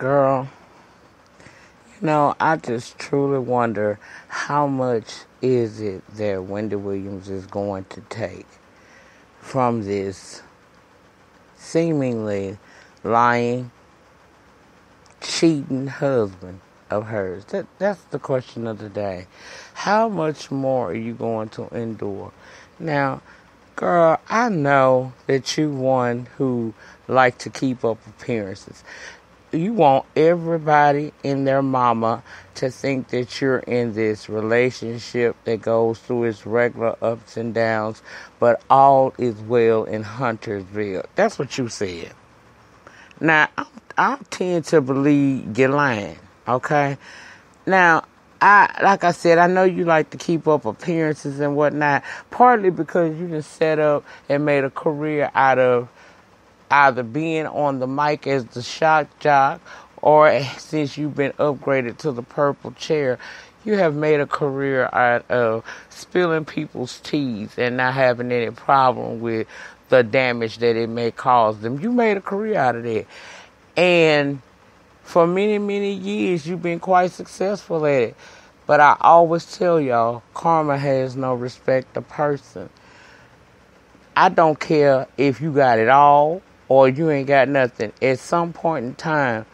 Girl, I just truly wonder how much is it that Wendy Williams is going to take from this seemingly lying, cheating husband of hers. That's the question of the day. How much more are you going to endure? Now, girl, I know that you one who like to keep up appearances. You want everybody and their mama to think that you're in this relationship that goes through its regular ups and downs, but all is well in Huntersville. That's what you said. Now, I tend to believe you're lying, okay? Now, like I said, I know you like to keep up appearances and whatnot, partly because you just set up and made a career out of either being on the mic as the shock jock, or since you've been upgraded to the purple chair, you have made a career out of spilling people's teas and not having any problem with the damage that it may cause them. You made a career out of that. And for many, many years, you've been quite successful at it. But I always tell y'all, karma has no respect of person. I don't care if you got it all or you ain't got nothing. At some point in time,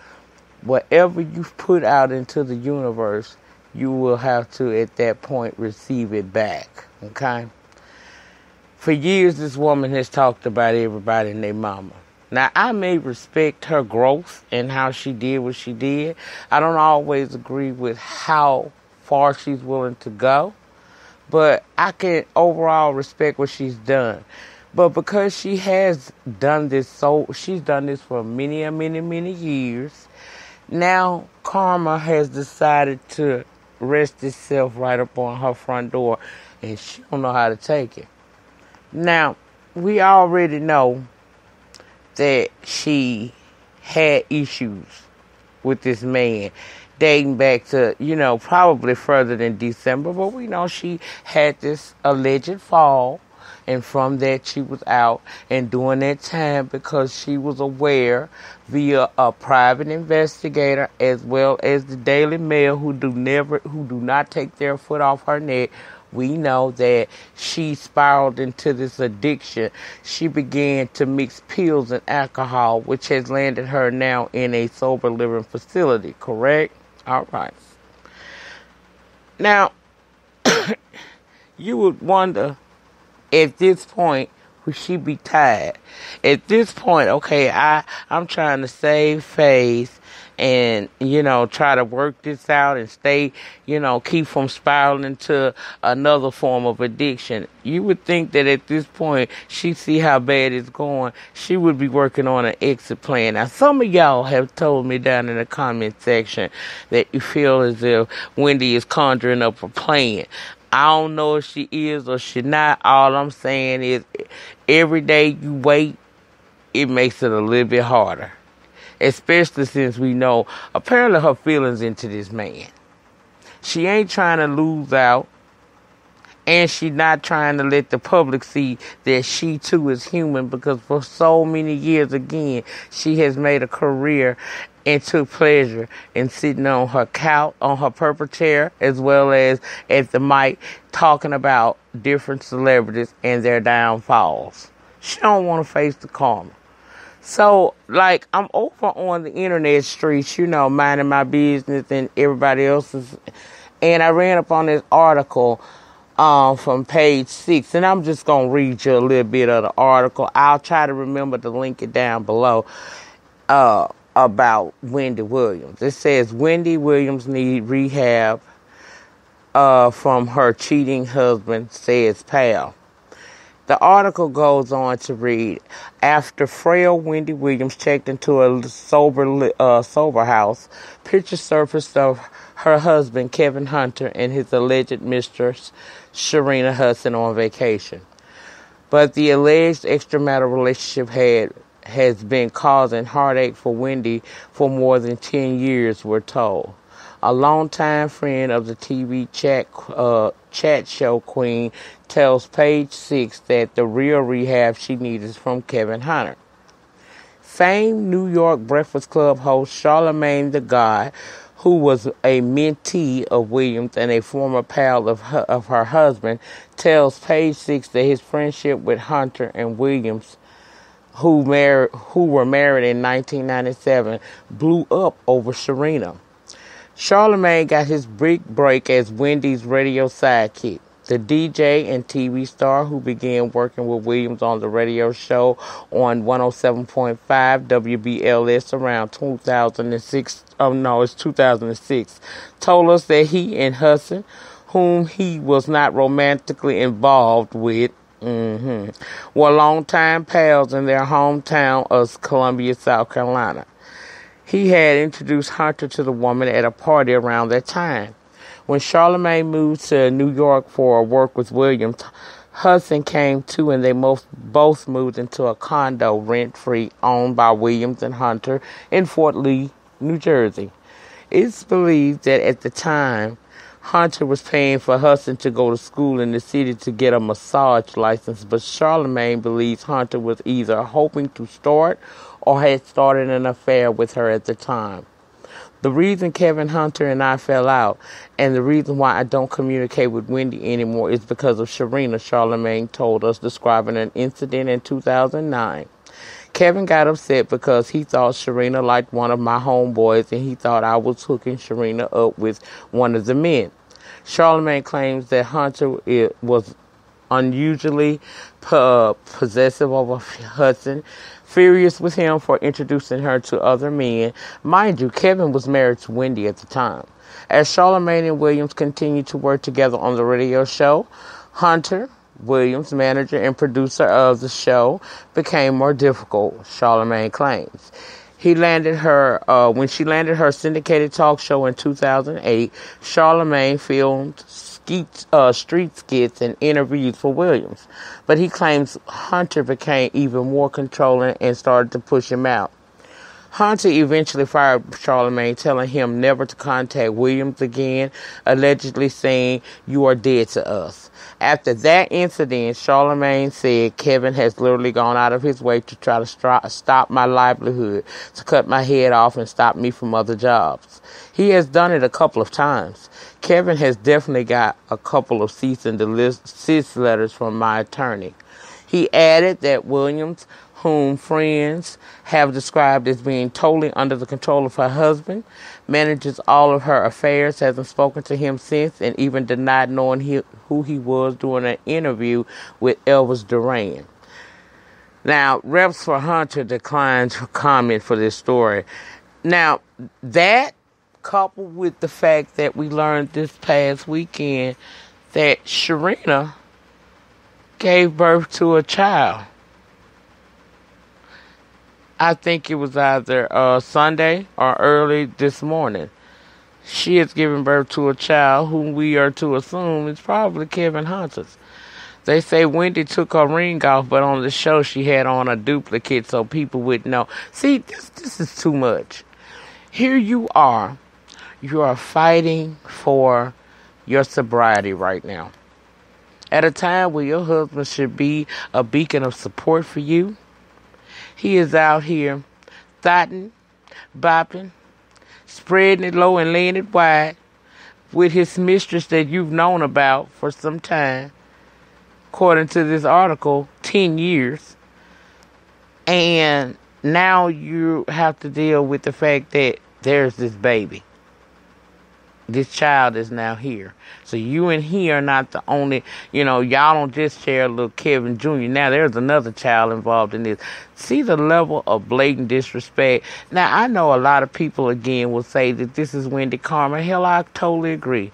whatever you've put out into the universe, you will have to, at that point, receive it back. Okay? For years, this woman has talked about everybody and their mama. Now, I may respect her growth and how she did what she did. I don't always agree with how far she's willing to go, but I can overall respect what she's done. But because she has done this, she's done this for many, many, many years, now karma has decided to rest itself right up on her front door, and she don't know how to take it. Now, we already know that she had issues with this man dating back to, probably further than December, but we know she had this alleged fall, and from that she was out, and during that time, because she was aware via a private investigator as well as the Daily Mail, who do not take their foot off her neck, we know that she spiraled into this addiction. She began to mix pills and alcohol, which has landed her now in a sober living facility, correct? All right. Now, you would wonder, at this point, would she be tired? At this point, okay, I'm trying to save face and, try to work this out and stay, keep from spiraling into another form of addiction. You would think that at this point, she see how bad it's going, she would be working on an exit plan. Now, some of y'all have told me down in the comment section that you feel as if Wendy is conjuring up a plan. I don't know if she is or she not. All I'm saying is every day you wait, it makes it a little bit harder. Especially since we know apparently her feelings into this man. She ain't trying to lose out. And she not trying to let the public see that she too is human, because for so many years, again, she has made a career and took pleasure in sitting on her couch, on her purple chair, as well as at the mic, talking about different celebrities and their downfalls. She don't want to face the karma. So, I'm over on the internet streets, minding my business and everybody else's, and I ran up on this article from page 6, and I'm just going to read you a little bit of the article. I'll try to remember to link it down below, about Wendy Williams. It says, Wendy Williams need rehab from her cheating husband, says pal. The article goes on to read, after frail Wendy Williams checked into a sober house, pictures surfaced of her husband, Kevin Hunter, and his alleged mistress, Sharina Hudson, on vacation. But the alleged extramarital relationship has been causing heartache for Wendy for more than 10 years, we're told. A longtime friend of the TV chat show queen tells Page 6 that the real rehab she needs is from Kevin Hunter. Famed New York Breakfast Club host Charlamagne the God, who was a mentee of Williams and a former pal of her husband, tells Page Six that his friendship with Hunter and Williams, who were married in 1997, blew up over Sharina. Charlamagne got his big break as Wendy's radio sidekick, the DJ and TV star who began working with Williams on the radio show on 107.5 WBLS around 2006. Oh no, it's 2006. Told us that he and Hudson, whom he was not romantically involved with, were longtime pals in their hometown of Columbia, South Carolina. He had introduced Hunter to the woman at a party around that time. When Charlamagne moved to New York for work with Williams, Hudson came too, and they both moved into a condo rent-free owned by Williams and Hunter in Fort Lee, New Jersey. It's believed that at the time, Hunter was paying for Hudson to go to school in the city to get a massage license, but Charlamagne believes Hunter was either hoping to start or had started an affair with her at the time. The reason Kevin Hunter and I fell out, and the reason why I don't communicate with Wendy anymore, is because of Sharina, Charlamagne told us, describing an incident in 2009. Kevin got upset because he thought Sharina liked one of my homeboys, and he thought I was hooking Sharina up with one of the men. Charlamagne claims that Hunter was unusually possessive of Hudson, furious with him for introducing her to other men. Mind you, Kevin was married to Wendy at the time. As Charlamagne and Williams continued to work together on the radio show, Hunter, Williams, manager and producer of the show, became more difficult, Charlamagne claims. When she landed her syndicated talk show in 2008, Charlamagne filmed street skits and interviews for Williams, but he claims Hunter became even more controlling and started to push him out. Hunter eventually fired Charlamagne, telling him never to contact Williams again, allegedly saying, "You are dead to us." After that incident, Charlamagne said Kevin has literally gone out of his way to try to stop my livelihood, to cut my head off and stop me from other jobs. He has done it a couple of times. Kevin has definitely got a couple of cease and desist letters from my attorney. He added that Williams, whom friends have described as being totally under the control of her husband, manages all of her affairs, hasn't spoken to him since, and even denied knowing who he was during an interview with Elvis Duran. Now, reps for Hunter declined to comment for this story. Now, that coupled with the fact that we learned this past weekend that Sharina gave birth to a child. I think it was either Sunday or early this morning. She has given birth to a child whom we are to assume is probably Kevin Hunter's. They say Wendy took her ring off, but on the show she had on a duplicate so people would know. See, this is too much. Here you are fighting for your sobriety right now. At a time where your husband should be a beacon of support for you, he is out here thotting, bopping, spreading it low and laying it wide with his mistress that you've known about for some time, according to this article, 10 years. And now you have to deal with the fact that there's this baby. This child is now here. So you and he are not the only, y'all don't just share little Kevin Jr. Now there's another child involved in this. See the level of blatant disrespect. Now I know a lot of people again will say that this is Wendy Carmen. Hell, I totally agree.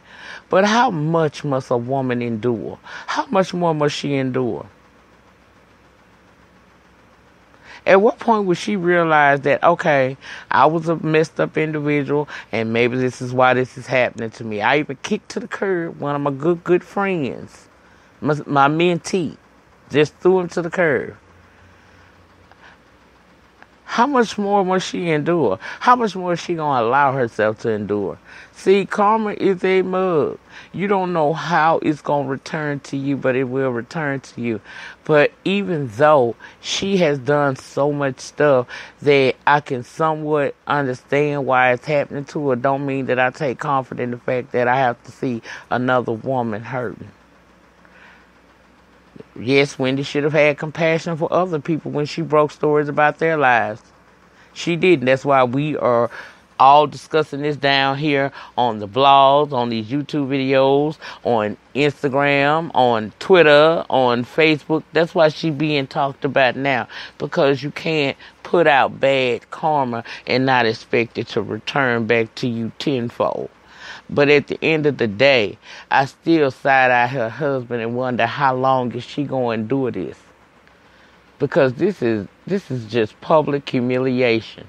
But how much must a woman endure? How much more must she endure? At what point would she realize that, okay, I was a messed up individual and maybe this is why this is happening to me? I even kicked to the curb one of my good friends, my mentee, just threw him to the curb. How much more must she endure? How much more is she going to allow herself to endure? See, karma is a mug. You don't know how it's going to return to you, but it will return to you. But even though she has done so much stuff that I can somewhat understand why it's happening to her, don't mean that I take comfort in the fact that I have to see another woman hurting. Yes, Wendy should have had compassion for other people when she broke stories about their lives. She didn't. That's why we are all discussing this down here on the blogs, on these YouTube videos, on Instagram, on Twitter, on Facebook. That's why she being talked about now, because you can't put out bad karma and not expect it to return back to you tenfold. But at the end of the day, I still side-eye her husband and wonder how long is she going to do this. Because this is just public humiliation.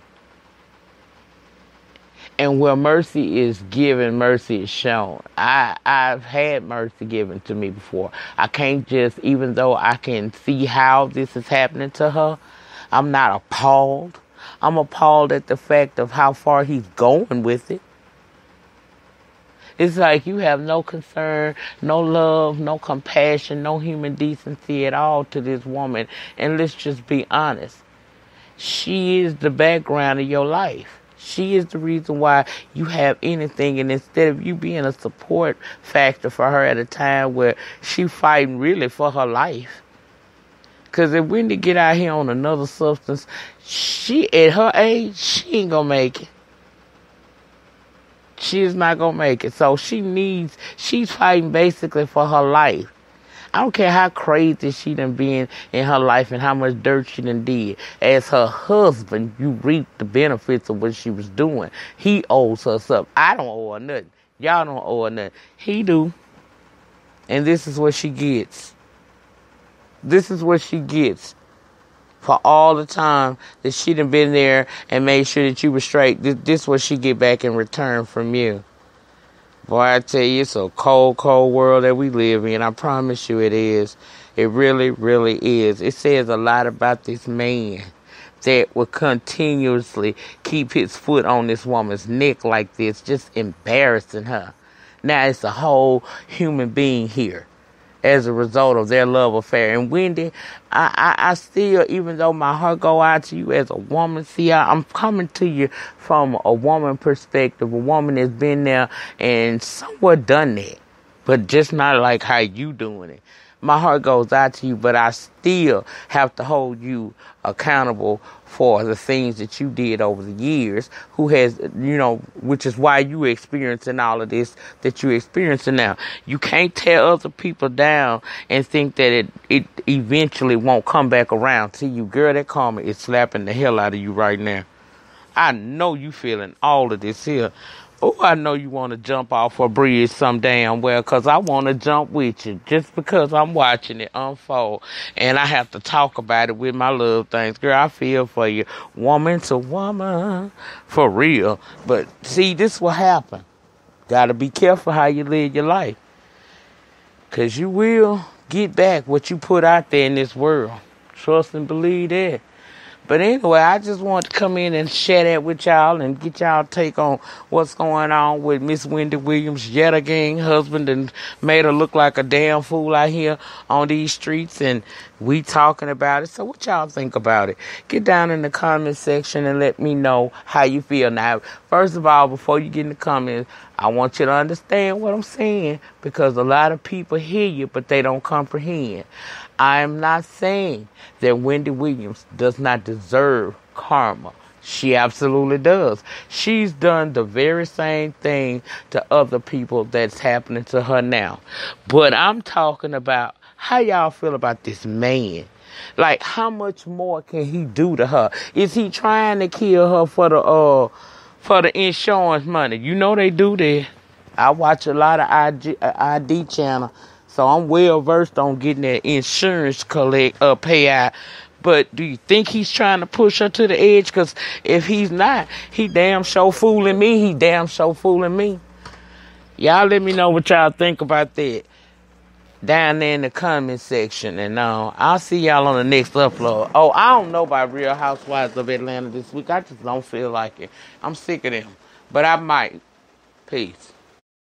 And where mercy is given, mercy is shown. I've had mercy given to me before. I can't just, even though I can see how this is happening to her, I'm not appalled. I'm appalled at the fact of how far he's going with it. It's like you have no concern, no love, no compassion, no human decency at all to this woman. And let's just be honest. She is the background of your life. She is the reason why you have anything. And instead of you being a support factor for her at a time where she fighting really for her life. Because if Wendy get out here on another substance, she, at her age, she ain't going to make it. She is not going to make it. So she's fighting basically for her life. I don't care how crazy she done been in her life and how much dirt she done did. As her husband, you reap the benefits of what she was doing. He owes her something. I don't owe her nothing. Y'all don't owe her nothing. He do. And this is what she gets. This is what she gets. For all the time that she done been there and made sure that you were straight. This is what she get back in return from you. Boy, I tell you, it's a cold, cold world that we live in. I promise you it is. It really, really is. It says a lot about this man that will continuously keep his foot on this woman's neck like this, just embarrassing her. Now it's a whole human being here as a result of their love affair. And Wendy, I still, even though my heart go out to you as a woman, see, I'm coming to you from a woman perspective, a woman that's been there and somewhat done that, but just not like how you doing it. My heart goes out to you, but I still have to hold you accountable for the things that you did over the years, which is why you experiencing all of this that you're experiencing now. You can't tear other people down and think that it eventually won't come back around to you. Girl, that karma is slapping the hell out of you right now. I know you feeling all of this here. Oh, I know you want to jump off a bridge some damn well, because I want to jump with you just because I'm watching it unfold. And I have to talk about it with my love things. Girl, I feel for you. Woman to woman. For real. But see, this will happen. Got to be careful how you live your life. Because you will get back what you put out there in this world. Trust and believe that. But anyway, I just want to come in and share that with y'all and get y'all take on what's going on with Miss Wendy Williams yet again. Husband and made her look like a damn fool out here on these streets, and we talking about it. So what y'all think about it? Get down in the comment section and let me know how you feel. Now, first of all, before you get in the comments, I want you to understand what I'm saying, because a lot of people hear you, but they don't comprehend. I am not saying that Wendy Williams does not deserve karma. She absolutely does. She's done the very same thing to other people that's happening to her now. But I'm talking about how y'all feel about this man. Like, how much more can he do to her? Is he trying to kill her for the insurance money? You know they do that. I watch a lot of ID channel. So I'm well versed on getting that insurance payout. But do you think he's trying to push her to the edge? Because if he's not, he damn sure fooling me. He damn sure fooling me. Y'all let me know what y'all think about that. down there in the comment section. And I'll see y'all on the next upload. Oh, I don't know about Real Housewives of Atlanta this week. I just don't feel like it. I'm sick of them. But I might. Peace.